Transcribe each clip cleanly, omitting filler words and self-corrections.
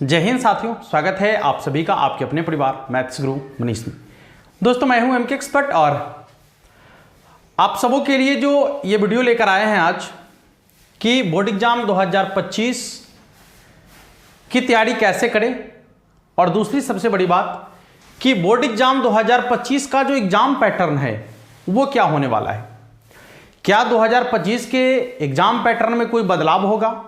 जय हिंद साथियों, स्वागत है आप सभी का आपके अपने परिवार मैथ्स गुरु मनीष में। दोस्तों, मैं हूं एमके एक्सपर्ट और आप सबों के लिए जो ये वीडियो लेकर आए हैं आज कि बोर्ड एग्जाम 2025 की तैयारी कैसे करें, और दूसरी सबसे बड़ी बात कि बोर्ड एग्जाम 2025 का जो एग्जाम पैटर्न है वो क्या होने वाला है। क्या 2025 के एग्जाम पैटर्न में कोई बदलाव होगा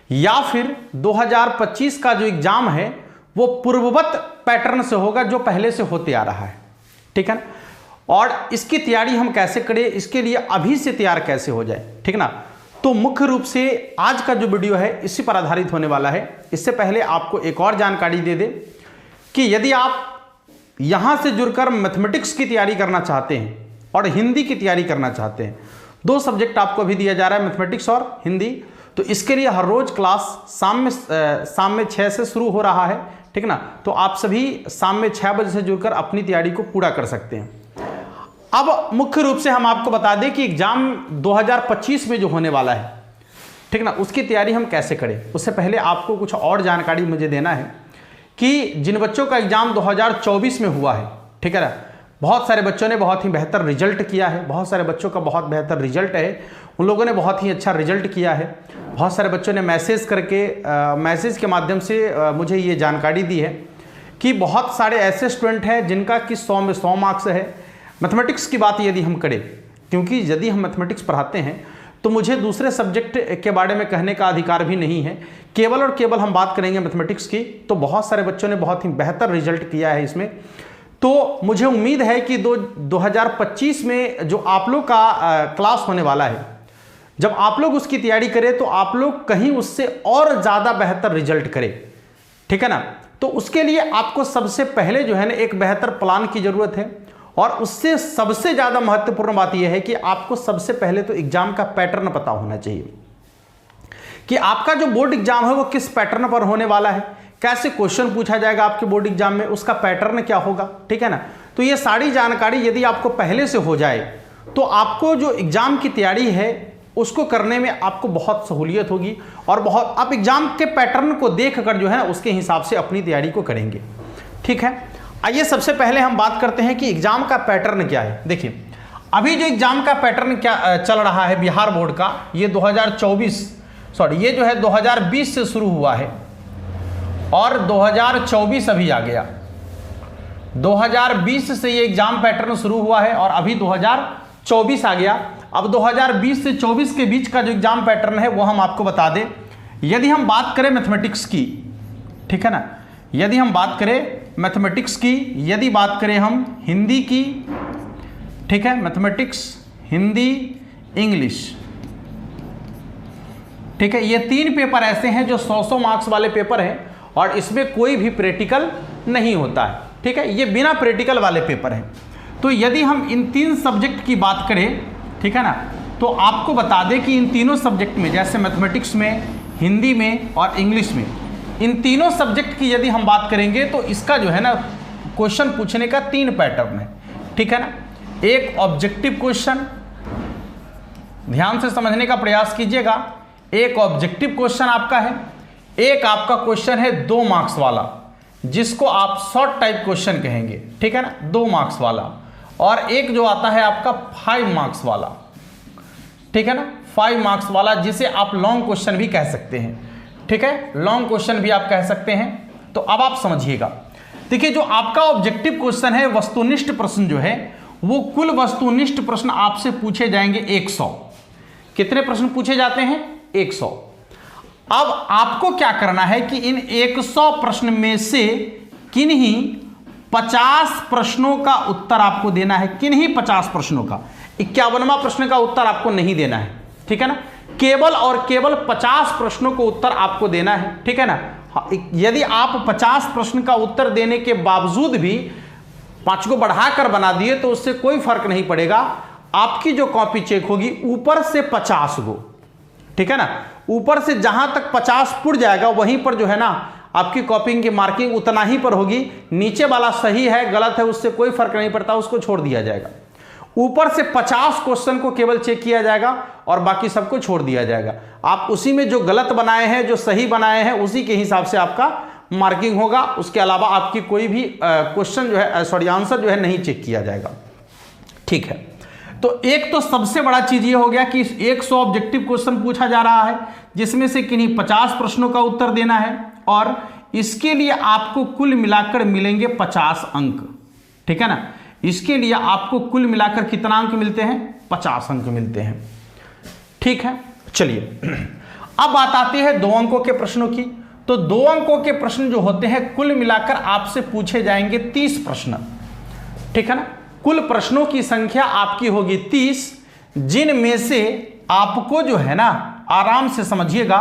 या फिर 2025 का जो एग्जाम है वो पूर्ववत पैटर्न से होगा जो पहले से होते आ रहा है। ठीक है ना। और इसकी तैयारी हम कैसे करें, इसके लिए अभी से तैयार कैसे हो जाए, ठीक ना। तो मुख्य रूप से आज का जो वीडियो है इसी पर आधारित होने वाला है। इससे पहले आपको एक और जानकारी दे दे कि यदि आप यहां से जुड़कर मैथमेटिक्स की तैयारी करना चाहते हैं और हिंदी की तैयारी करना चाहते हैं, दो सब्जेक्ट आपको अभी दिया जा रहा है, मैथमेटिक्स और हिंदी। तो इसके लिए हर रोज क्लास शाम में 6 से शुरू हो रहा है, ठीक ना। तो आप सभी शाम में 6 बजे से जुड़कर अपनी तैयारी को पूरा कर सकते हैं। अब मुख्य रूप से हम आपको बता दें कि एग्जाम 2025 में जो होने वाला है, ठीक ना, उसकी तैयारी हम कैसे करें। उससे पहले आपको कुछ और जानकारी मुझे देना है कि जिन बच्चों का एग्जाम 2024 में हुआ है, ठीक है ना, बहुत सारे बच्चों ने बहुत ही बेहतर रिजल्ट किया है, बहुत सारे बच्चों का बहुत बेहतर रिजल्ट है, उन लोगों ने बहुत ही अच्छा रिजल्ट किया है। बहुत सारे बच्चों ने मैसेज के माध्यम से मुझे ये जानकारी दी है कि बहुत सारे ऐसे स्टूडेंट हैं जिनका कि 100 में 100 मार्क्स है। मैथमेटिक्स की बात यदि हम करें, क्योंकि यदि हम मैथमेटिक्स पढ़ाते हैं तो मुझे दूसरे सब्जेक्ट के बारे में कहने का अधिकार भी नहीं है, केवल और केवल हम बात करेंगे मैथमेटिक्स की। तो बहुत सारे बच्चों ने बहुत ही बेहतर रिजल्ट किया है इसमें। तो मुझे उम्मीद है कि 2025 में जो आप लोग का क्लास होने वाला है, जब आप लोग उसकी तैयारी करें तो आप लोग कहीं उससे और ज़्यादा बेहतर रिजल्ट करें, ठीक है ना। तो उसके लिए आपको सबसे पहले जो है ना एक बेहतर प्लान की ज़रूरत है, और उससे सबसे ज़्यादा महत्वपूर्ण बात यह है कि आपको सबसे पहले तो एग्जाम का पैटर्न पता होना चाहिए कि आपका जो बोर्ड एग्जाम है वो किस पैटर्न पर होने वाला है, कैसे क्वेश्चन पूछा जाएगा आपके बोर्ड एग्जाम में, उसका पैटर्न क्या होगा, ठीक है ना। तो ये सारी जानकारी यदि आपको पहले से हो जाए तो आपको जो एग्जाम की तैयारी है उसको करने में आपको बहुत सहूलियत होगी, और बहुत आप एग्जाम के पैटर्न को देखकर जो है उसके हिसाब से अपनी तैयारी को करेंगे, ठीक है। आइए सबसे पहले हम बात करते हैं कि एग्जाम का पैटर्न क्या है। देखिए, अभी जो एग्जाम का पैटर्न क्या चल रहा है बिहार बोर्ड का, ये 2020 से शुरू हुआ है और 2024 अभी आ गया। 2020 से ये एग्जाम पैटर्न शुरू हुआ है और अभी 2024 आ गया। अब 2020 से 24 के बीच का जो एग्जाम पैटर्न है वो हम आपको बता दें। यदि हम बात करें मैथमेटिक्स की, ठीक है ना, यदि हम बात करें मैथमेटिक्स की, यदि बात करें हम हिंदी की, ठीक है, मैथमेटिक्स, हिंदी, इंग्लिश, ठीक है, ये 3 पेपर ऐसे हैं जो 100 मार्क्स वाले पेपर हैं और इसमें कोई भी प्रैक्टिकल नहीं होता है, ठीक है, ये बिना प्रैक्टिकल वाले पेपर हैं। तो यदि हम इन 3 सब्जेक्ट की बात करें, ठीक है ना, तो आपको बता दें कि इन तीनों सब्जेक्ट में, जैसे मैथमेटिक्स में, हिंदी में और इंग्लिश में, इन तीनों सब्जेक्ट की यदि हम बात करेंगे तो इसका जो है ना क्वेश्चन पूछने का 3 पैटर्न है, ठीक है ना। एक ऑब्जेक्टिव क्वेश्चन, ध्यान से समझने का प्रयास कीजिएगा, एक ऑब्जेक्टिव क्वेश्चन आपका है, एक आपका क्वेश्चन है 2 मार्क्स वाला जिसको आप शॉर्ट टाइप क्वेश्चन कहेंगे, ठीक है ना, 2 मार्क्स वाला, और एक जो आता है आपका 5 मार्क्स वाला, ठीक है ना, 5 मार्क्स वाला जिसे आप लॉन्ग क्वेश्चन भी कह सकते हैं, ठीक है, लॉन्ग क्वेश्चन भी आप कह सकते हैं। तो अब आप समझिएगा, देखिए, जो आपका ऑब्जेक्टिव क्वेश्चन है, वस्तुनिष्ठ प्रश्न जो है वो कुल वस्तुनिष्ठ प्रश्न आपसे पूछे जाएंगे 100। कितने प्रश्न पूछे जाते हैं? 100। अब आपको क्या करना है कि इन 100 प्रश्न में से किन्हीं 50 प्रश्नों का उत्तर आपको देना है, किन्हीं 50 प्रश्नों का, 51वां प्रश्न का उत्तर आपको नहीं देना है, ठीक है ना। केवल और केवल 50 प्रश्नों को उत्तर आपको देना है, ठीक है ना। यदि आप 50 प्रश्न का उत्तर देने के बावजूद भी 5 को बढ़ाकर बना दिए तो उससे कोई फर्क नहीं पड़ेगा। आपकी जो कॉपी चेक होगी ऊपर से 50 गो, ठीक है ना, ऊपर से जहां तक 50 पुट जाएगा वहीं पर जो है ना आपकी कॉपिंग की मार्किंग उतना ही पर होगी। नीचे वाला सही है गलत है उससे कोई फर्क नहीं पड़ता, उसको छोड़ दिया जाएगा। ऊपर से 50 क्वेश्चन को केवल चेक किया जाएगा और बाकी सबको छोड़ दिया जाएगा। आप उसी में जो गलत बनाए हैं, जो सही बनाए हैं, उसी के हिसाब से आपका मार्किंग होगा। उसके अलावा आपकी कोई भी क्वेश्चन जो है आंसर जो है नहीं चेक किया जाएगा। ठीक है, तो एक तो सबसे बड़ा चीज ये हो गया कि 100 ऑब्जेक्टिव क्वेश्चन पूछा जा रहा है, जिसमें से किन्हीं 50 प्रश्नों का उत्तर देना है और इसके लिए आपको कुल मिलाकर मिलेंगे 50 अंक। ठीक है ना, इसके लिए आपको कुल मिलाकर कितना अंक मिलते हैं? 50 अंक मिलते हैं। ठीक है, चलिए अब बात आती है 2 अंकों के प्रश्नों की। तो 2 अंकों के प्रश्न जो होते हैं कुल मिलाकर आपसे पूछे जाएंगे 30 प्रश्न। ठीक है ना, कुल प्रश्नों की संख्या आपकी होगी 30, जिनमें से आपको जो है ना, आराम से समझिएगा,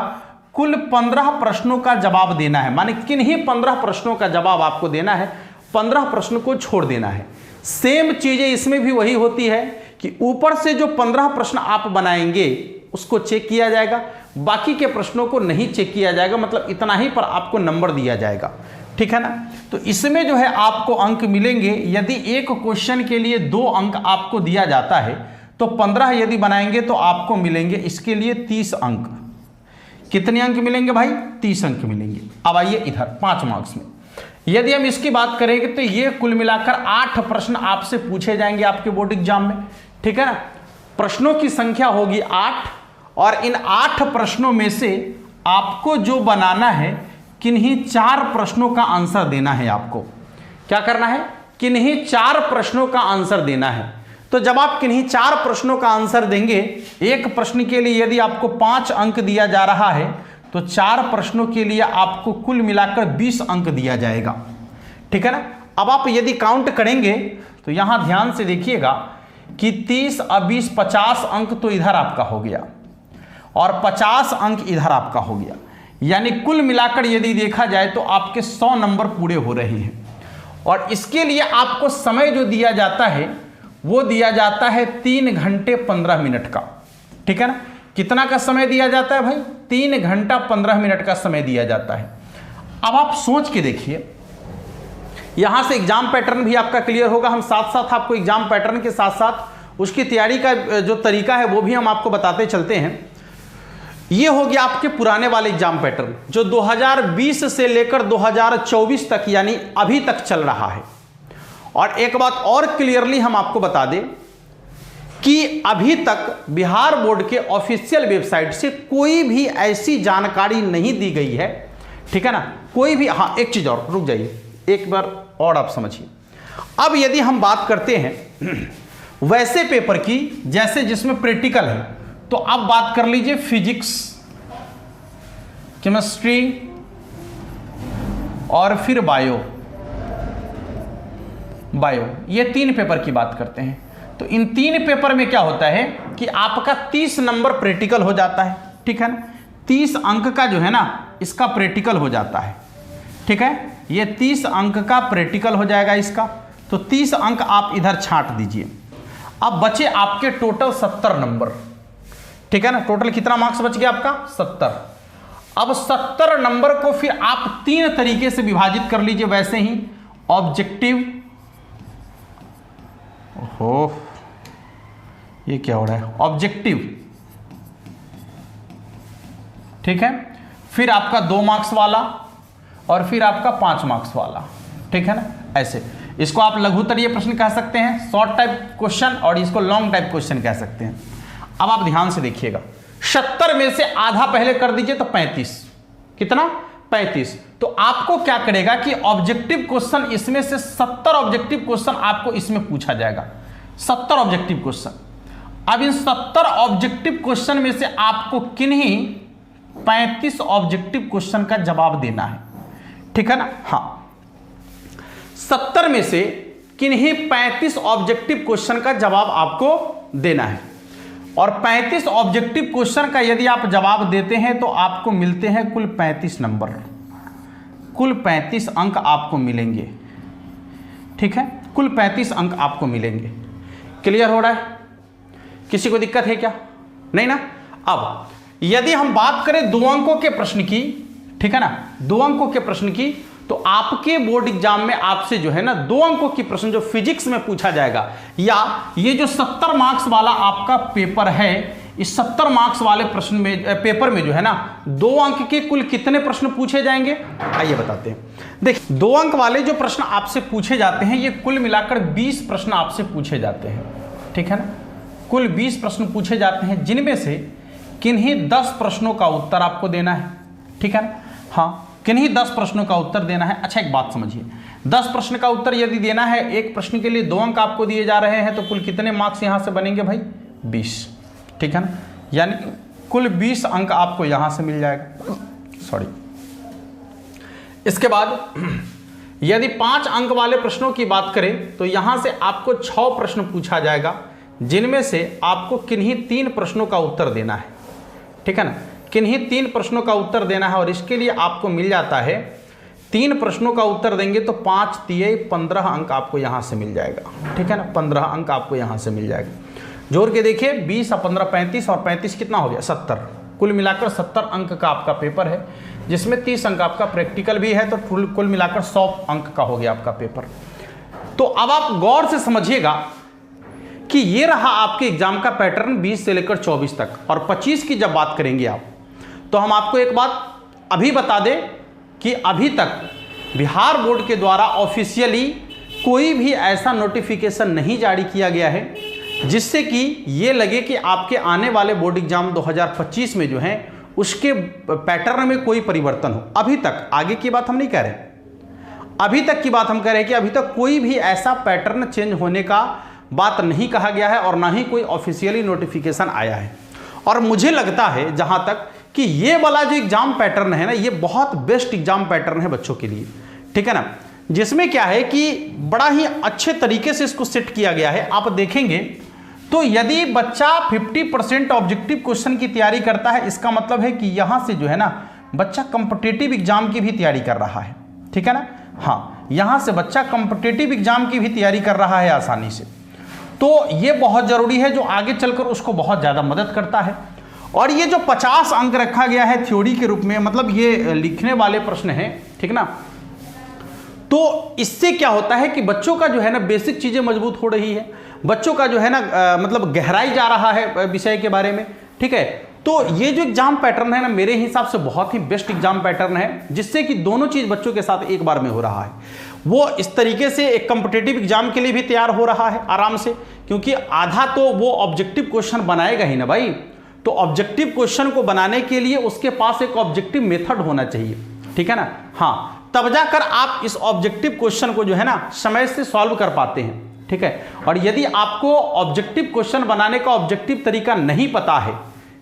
कुल 15 प्रश्नों का जवाब देना है। माने किन्हीं 15 प्रश्नों का जवाब आपको देना है, 15 प्रश्न को छोड़ देना है। सेम चीजें इसमें भी वही होती है कि ऊपर से जो 15 प्रश्न आप बनाएंगे उसको चेक किया जाएगा, बाकी के प्रश्नों को नहीं चेक किया जाएगा, मतलब इतना ही पर आपको नंबर दिया जाएगा। ठीक है ना, तो इसमें जो है आपको अंक मिलेंगे। यदि एक क्वेश्चन के लिए 2 अंक आपको दिया जाता है तो 15 यदि बनाएंगे तो आपको मिलेंगे इसके लिए 30 अंक। कितने अंक मिलेंगे भाई? 30 अंक मिलेंगे। अब आइए इधर 5 मार्क्स में यदि हम इसकी बात करेंगे तो ये कुल मिलाकर 8 प्रश्न आपसे पूछे जाएंगे आपके बोर्ड एग्जाम में। ठीक है ना, प्रश्नों की संख्या होगी 8 और इन 8 प्रश्नों में से आपको जो बनाना है, किन्हीं 4 प्रश्नों का आंसर देना है। आपको क्या करना है? किन्हीं 4 प्रश्नों का आंसर देना है। तो जब आप किन्हीं 4 प्रश्नों का आंसर देंगे, एक प्रश्न के लिए यदि आपको 5 अंक दिया जा रहा है तो 4 प्रश्नों के लिए आपको कुल मिलाकर 20 अंक दिया जाएगा। ठीक है ना, अब आप यदि काउंट करेंगे तो यहां ध्यान से देखिएगा कि 30 और 20 50 अंक तो इधर आपका हो गया और 50 अंक इधर आपका हो गया, यानी कुल मिलाकर यदि देखा जाए तो आपके 100 नंबर पूरे हो रहे हैं। और इसके लिए आपको समय जो दिया जाता है वो दिया जाता है 3 घंटे 15 मिनट का। ठीक है ना, कितना का समय दिया जाता है भाई? 3 घंटा 15 मिनट का समय दिया जाता है। अब आप सोच के देखिए, यहां से एग्जाम पैटर्न भी आपका क्लियर होगा। हम साथ साथ आपको एग्जाम पैटर्न के साथ साथ उसकी तैयारी का जो तरीका है वो भी हम आपको बताते चलते हैं। ये हो गया आपके पुराने वाले एग्जाम पैटर्न जो 2020 से लेकर 2024 तक यानी अभी तक चल रहा है। और एक बात और क्लियरली हम आपको बता दें कि अभी तक बिहार बोर्ड के ऑफिशियल वेबसाइट से कोई भी ऐसी जानकारी नहीं दी गई है। ठीक है ना, कोई भी। हाँ, एक चीज और, रुक जाइए एक बार और आप समझिए। अब यदि हम बात करते हैं वैसे पेपर की जैसे जिसमें प्रैक्टिकल है, तो अब बात कर लीजिए फिजिक्स, केमिस्ट्री और फिर बायो। ये 3 पेपर की बात करते हैं। तो इन 3 पेपर में क्या होता है कि आपका 30 नंबर प्रैक्टिकल हो जाता है। ठीक है ना, 30 अंक का जो है ना इसका प्रैक्टिकल हो जाता है। ठीक है, ये 30 अंक का प्रैक्टिकल हो जाएगा इसका। तो 30 अंक आप इधर छांट दीजिए। अब बचे आपके टोटल 70 नंबर। ठीक है ना, टोटल कितना मार्क्स बच गया आपका? 70। अब 70 नंबर को फिर आप 3 तरीके से विभाजित कर लीजिए वैसे ही। ऑब्जेक्टिव, ओहो ये क्या हो रहा है? ऑब्जेक्टिव, ठीक है, फिर आपका 2 मार्क्स वाला और फिर आपका 5 मार्क्स वाला। ठीक है ना, ऐसे इसको आप लघुत्तरीय प्रश्न कह सकते हैं, शॉर्ट टाइप क्वेश्चन, और इसको लॉन्ग टाइप क्वेश्चन कह सकते हैं। अब आप ध्यान से देखिएगा, 70 में से आधा पहले कर दीजिए तो 35। कितना? 35। तो आपको क्या करेगा कि ऑब्जेक्टिव क्वेश्चन इसमें से 70 ऑब्जेक्टिव क्वेश्चन आपको इसमें पूछा जाएगा। 70 ऑब्जेक्टिव क्वेश्चन। अब इन 70 ऑब्जेक्टिव क्वेश्चन में से आपको किन्हीं 35 ऑब्जेक्टिव क्वेश्चन का जवाब देना है। ठीक है ना, हाँ, 70 में से किन्हीं 35 ऑब्जेक्टिव क्वेश्चन का जवाब आपको देना है। और 35 ऑब्जेक्टिव क्वेश्चन का यदि आप जवाब देते हैं तो आपको मिलते हैं कुल 35 नंबर, कुल 35 अंक आपको मिलेंगे। ठीक है, कुल 35 अंक आपको मिलेंगे। क्लियर हो रहा है? किसी को दिक्कत है क्या? नहीं ना। अब यदि हम बात करें 2 अंकों के प्रश्न की, ठीक है ना, 2 अंकों के प्रश्न की, तो आपके बोर्ड एग्जाम में आपसे जो है ना 2 अंकों की प्रश्न जो फिजिक्स में पूछा जाएगा, या ये जो 70 मार्क्स वाला आपका पेपर है, इस 70 मार्क्स वाले प्रश्न में पेपर में जो है ना 2 अंक के कुल कितने प्रश्न पूछे जाएंगे, आइए बताते हैं। देखिए 2 अंक वाले जो प्रश्न आपसे पूछे जाते हैं, ये कुल मिलाकर 20 प्रश्न आपसे पूछे जाते हैं, ठीक है ना। कुल 20 प्रश्न पूछे जाते हैं, जिनमें से किन्हीं 10 प्रश्नों का उत्तर आपको देना है, ठीक है ना। हाँ, किन्हीं 10 प्रश्नों का उत्तर देना है। अच्छा एक बात समझिए, 10 प्रश्न का उत्तर यदि देना है, एक प्रश्न के लिए 2 अंक आपको दिए जा रहे हैं, तो कुल कितने मार्क्स यहां से बनेंगे भाई, 20, ठीक है ना। यानी कुल 20 अंक आपको यहां से मिल जाएगा, सॉरी। इसके बाद यदि 5 अंक वाले प्रश्नों की बात करें, तो यहां से आपको 6 प्रश्न पूछा जाएगा, जिनमें से आपको किन्हीं 3 प्रश्नों का उत्तर देना है, ठीक है ना। किन्हीं 3 प्रश्नों का उत्तर देना है, और इसके लिए आपको मिल जाता है, 3 प्रश्नों का उत्तर देंगे तो 5 तिये 15 अंक आपको यहां से मिल जाएगा, ठीक है ना। 15 अंक आपको यहां से मिल जाएगा। जोड़ के देखिए, 20 और 15 35, और 35 कितना हो गया, 70। कुल मिलाकर 70 अंक का आपका पेपर है, जिसमें 30 अंक आपका प्रैक्टिकल भी है, तो कुल मिलाकर 100 अंक का हो गया आपका पेपर। तो अब आप गौर से समझिएगा कि ये रहा आपके एग्जाम का पैटर्न 20 से लेकर 24 तक, और 25 की जब बात करेंगे आप, तो हम आपको एक बात अभी बता दें कि अभी तक बिहार बोर्ड के द्वारा ऑफिशियली कोई भी ऐसा नोटिफिकेशन नहीं जारी किया गया है जिससे कि ये लगे कि आपके आने वाले बोर्ड एग्जाम 2025 में जो है उसके पैटर्न में कोई परिवर्तन हो। अभी तक, आगे की बात हम नहीं कह रहे, अभी तक की बात हम कह रहे हैं कि अभी तक कोई भी ऐसा पैटर्न चेंज होने का बात नहीं कहा गया है, और ना ही कोई ऑफिशियली नोटिफिकेशन आया है। और मुझे लगता है जहां तक कि ये वाला जो एग्जाम पैटर्न है ना, ये बहुत बेस्ट एग्जाम पैटर्न है बच्चों के लिए, ठीक है ना। जिसमें क्या है कि बड़ा ही अच्छे तरीके से इसको सेट किया गया है। आप देखेंगे तो यदि बच्चा 50% ऑब्जेक्टिव क्वेश्चन की तैयारी करता है, इसका मतलब है कि यहां से जो है ना बच्चा कॉम्पिटिटिव एग्जाम की भी तैयारी कर रहा है, ठीक है ना। हाँ, यहां से बच्चा कॉम्पिटिटिव एग्जाम की भी तैयारी कर रहा है आसानी से, तो ये बहुत जरूरी है, जो आगे चलकर उसको बहुत ज्यादा मदद करता है। और ये जो 50 अंक रखा गया है थ्योरी के रूप में, मतलब ये लिखने वाले प्रश्न हैं, ठीक ना, तो इससे क्या होता है कि बच्चों का जो है ना बेसिक चीजें मजबूत हो रही है, बच्चों का जो है ना मतलब गहराई जा रहा है विषय के बारे में, ठीक है। तो ये जो एग्जाम पैटर्न है ना, मेरे हिसाब से बहुत ही बेस्ट एग्जाम पैटर्न है, जिससे कि दोनों चीज बच्चों के साथ एक बार में हो रहा है। वो इस तरीके से एक कॉम्पिटिटिव एग्जाम के लिए भी तैयार हो रहा है आराम से, क्योंकि आधा तो वो ऑब्जेक्टिव क्वेश्चन बनाएगा ही ना भाई, तो ऑब्जेक्टिव क्वेश्चन को बनाने के लिए उसके पास एक ऑब्जेक्टिव मेथड होना चाहिए, ठीक है ना। हाँ, तब जाकर आप इस ऑब्जेक्टिव क्वेश्चन को जो है ना समय से सॉल्व कर पाते हैं, ठीक है। और यदि आपको ऑब्जेक्टिव क्वेश्चन बनाने का ऑब्जेक्टिव तरीका नहीं पता है,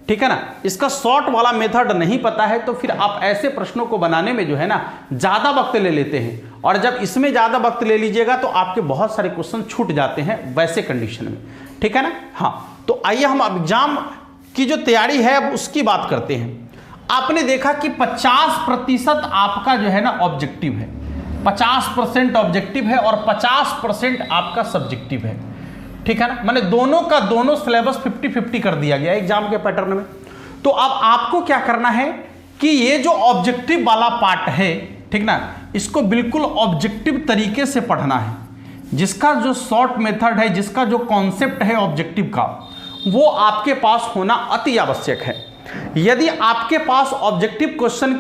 ठीक है ना, इसका शॉर्ट वाला मेथड नहीं पता है, तो फिर आप ऐसे प्रश्नों को बनाने में जो है ना ज्यादा वक्त ले लेते हैं, और जब इसमें ज्यादा वक्त ले लीजिएगा तो आपके बहुत सारे क्वेश्चन छूट जाते हैं वैसे कंडीशन में, ठीक है ना। हाँ, तो आइए हम एग्जाम की जो तैयारी है अब उसकी बात करते हैं। आपने देखा कि 50% आपका जो है ना ऑब्जेक्टिव है, 50% ऑब्जेक्टिव है और 50% आपका सब्जेक्टिव है, ठीक है ना। मैंने दोनों का दोनों सिलेबस 50-50 कर दिया गया एग्जाम के पैटर्न में। तो अब आपको क्या करना है कि ये जो ऑब्जेक्टिव वाला पार्ट है, ठीक ना, इसको बिल्कुल ऑब्जेक्टिव तरीके से पढ़ना है, जिसका जो शॉर्ट मेथड है, जिसका जो कॉन्सेप्ट है ऑब्जेक्टिव का, वो आपके पास होना अति आवश्यक है। यदि आपके पास ऑब्जेक्टिव क्वेश्चन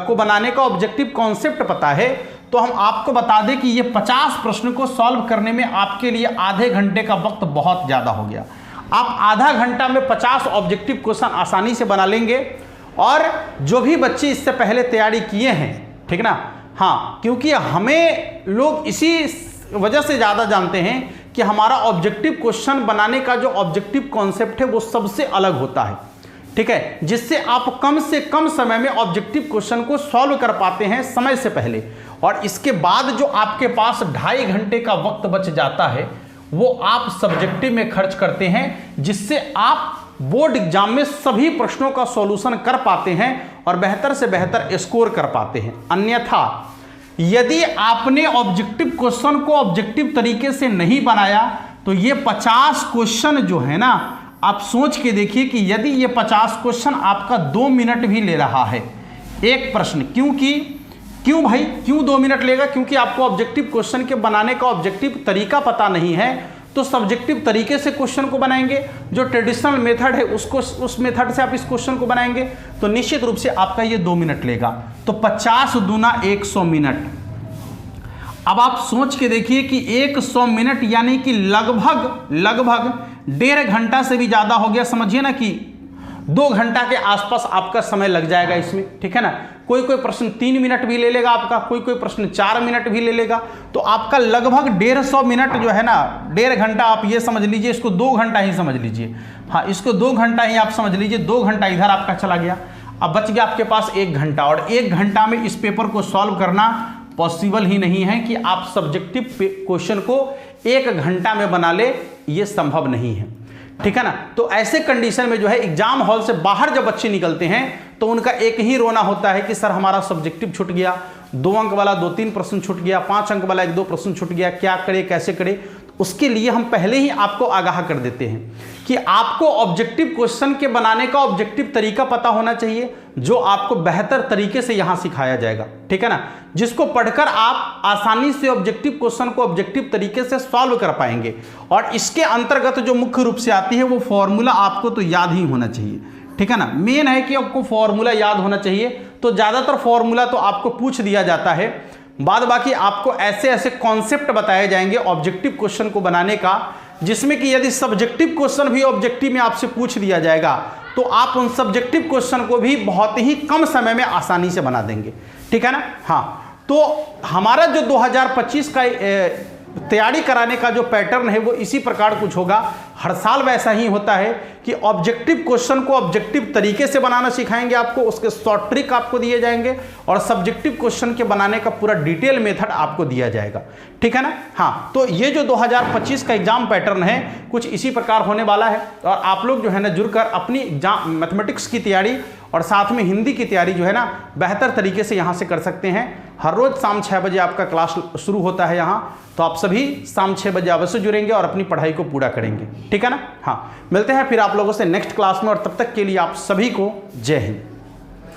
को बनाने का ऑब्जेक्टिव कॉन्सेप्ट पता है, तो हम आपको बता दें कि ये 50 प्रश्न को सॉल्व करने में आपके लिए आधे घंटे का वक्त बहुत ज्यादा हो गया। आप आधा घंटा में 50 ऑब्जेक्टिव क्वेश्चन आसानी से बना लेंगे। और जो भी बच्चे इससे पहले तैयारी किए हैं, ठीक ना, हाँ, क्योंकि हमें लोग इसी वजह से ज्यादा जानते हैं कि हमारा ऑब्जेक्टिव क्वेश्चन बनाने का जो ऑब्जेक्टिव कॉन्सेप्ट है वो सबसे अलग होता है, ठीक है, जिससे आप कम से कम समय में ऑब्जेक्टिव क्वेश्चन को सॉल्व कर पाते हैं समय से पहले। और इसके बाद जो आपके पास 2.5 घंटे का वक्त बच जाता है, वो आप सब्जेक्टिव में खर्च करते हैं, जिससे आप बोर्ड एग्जाम में सभी प्रश्नों का सॉल्यूशन कर पाते हैं और बेहतर से बेहतर स्कोर कर पाते हैं। अन्यथा यदि आपने ऑब्जेक्टिव क्वेश्चन को ऑब्जेक्टिव तरीके से नहीं बनाया, तो ये 50 क्वेश्चन जो है ना, आप सोच के देखिए कि यदि ये 50 क्वेश्चन आपका 2 मिनट भी ले रहा है एक प्रश्न, क्योंकि क्यों भाई, क्यों 2 मिनट लेगा? क्योंकि आपको ऑब्जेक्टिव क्वेश्चन के बनाने का ऑब्जेक्टिव तरीका पता नहीं है, तो सब्जेक्टिव तरीके से क्वेश्चन को बनाएंगे। जो ट्रेडिशनल मेथड है उसको, उस मेथड से आप इस क्वेश्चन को बनाएंगे तो निश्चित रूप से आपका ये 2 मिनट लेगा। तो 50 दूना 100 मिनट। अब आप सोच के देखिए कि 100 मिनट यानी कि लगभग 1.5 घंटा से भी ज्यादा हो गया। समझिए ना कि 2 घंटा के आसपास आपका समय लग जाएगा इसमें, ठीक है ना। कोई प्रश्न 3 मिनट भी ले लेगा आपका, कोई प्रश्न 4 मिनट भी ले लेगा, तो आपका लगभग 150 मिनट जो है ना, 1.5 घंटा आप ये समझ लीजिए, इसको 2 घंटा ही समझ लीजिए। हाँ, इसको 2 घंटा ही आप समझ लीजिए। 2 घंटा इधर आपका चला गया, अब बच गया आपके पास 1 घंटा। और 1 घंटा में इस पेपर को सॉल्व करना पॉसिबल ही नहीं है कि आप सब्जेक्टिव क्वेश्चन को 1 घंटा में बना ले, ये संभव नहीं है, ठीक है ना। तो ऐसे कंडीशन में जो है एग्जाम हॉल से बाहर जब बच्चे निकलते हैं तो उनका एक ही रोना होता है कि सर हमारा सब्जेक्टिव छूट गया, 2 अंक वाला 2-3 प्रश्न छूट गया, 5 अंक वाला 1-2 प्रश्न छूट गया, क्या करे कैसे करे। उसके लिए हम पहले ही आपको आगाह कर देते हैं कि आपको ऑब्जेक्टिव क्वेश्चन के बनाने का ऑब्जेक्टिव तरीका पता होना चाहिए, जो आपको बेहतर तरीके से यहां सिखाया जाएगा, ठीक है ना, जिसको पढ़कर आप आसानी से ऑब्जेक्टिव क्वेश्चन को ऑब्जेक्टिव तरीके से सॉल्व कर पाएंगे। और इसके अंतर्गत जो मुख्य रूप से आती है वो फॉर्मूला आपको तो याद ही होना चाहिए, ठीक है ना। मेन है कि आपको फॉर्मूला याद होना चाहिए। तो ज्यादातर फॉर्मूला तो आपको पूछ दिया जाता है, बाद बाकी आपको ऐसे ऐसे कॉन्सेप्ट बताए जाएंगे ऑब्जेक्टिव क्वेश्चन को बनाने का, जिसमें कि यदि सब्जेक्टिव क्वेश्चन भी ऑब्जेक्टिव में आपसे पूछ दिया जाएगा तो आप उन सब्जेक्टिव क्वेश्चन को भी बहुत ही कम समय में आसानी से बना देंगे, ठीक है ना। हाँ, तो हमारा जो 2025 का तैयारी कराने का जो पैटर्न है वो इसी प्रकार कुछ होगा। हर साल वैसा ही होता है कि ऑब्जेक्टिव क्वेश्चन को ऑब्जेक्टिव तरीके से बनाना सिखाएंगे आपको, उसके शॉर्ट ट्रिक आपको दिए जाएंगे और सब्जेक्टिव क्वेश्चन के बनाने का पूरा डिटेल मेथड आपको दिया जाएगा, ठीक है ना। हाँ, तो ये जो 2025 का एग्जाम पैटर्न है कुछ इसी प्रकार होने वाला है। और आप लोग जो है ना जुड़कर अपनी एग्जाम मैथमेटिक्स की तैयारी और साथ में हिंदी की तैयारी जो है ना बेहतर तरीके से यहाँ से कर सकते हैं। हर रोज शाम 6 बजे आपका क्लास शुरू होता है यहाँ, तो आप सभी शाम 6 बजे अवश्य जुड़ेंगे और अपनी पढ़ाई को पूरा करेंगे, ठीक है ना। हाँ, मिलते हैं फिर आप लोगों से नेक्स्ट क्लास में, और तब तक के लिए आप सभी को जय हिंद।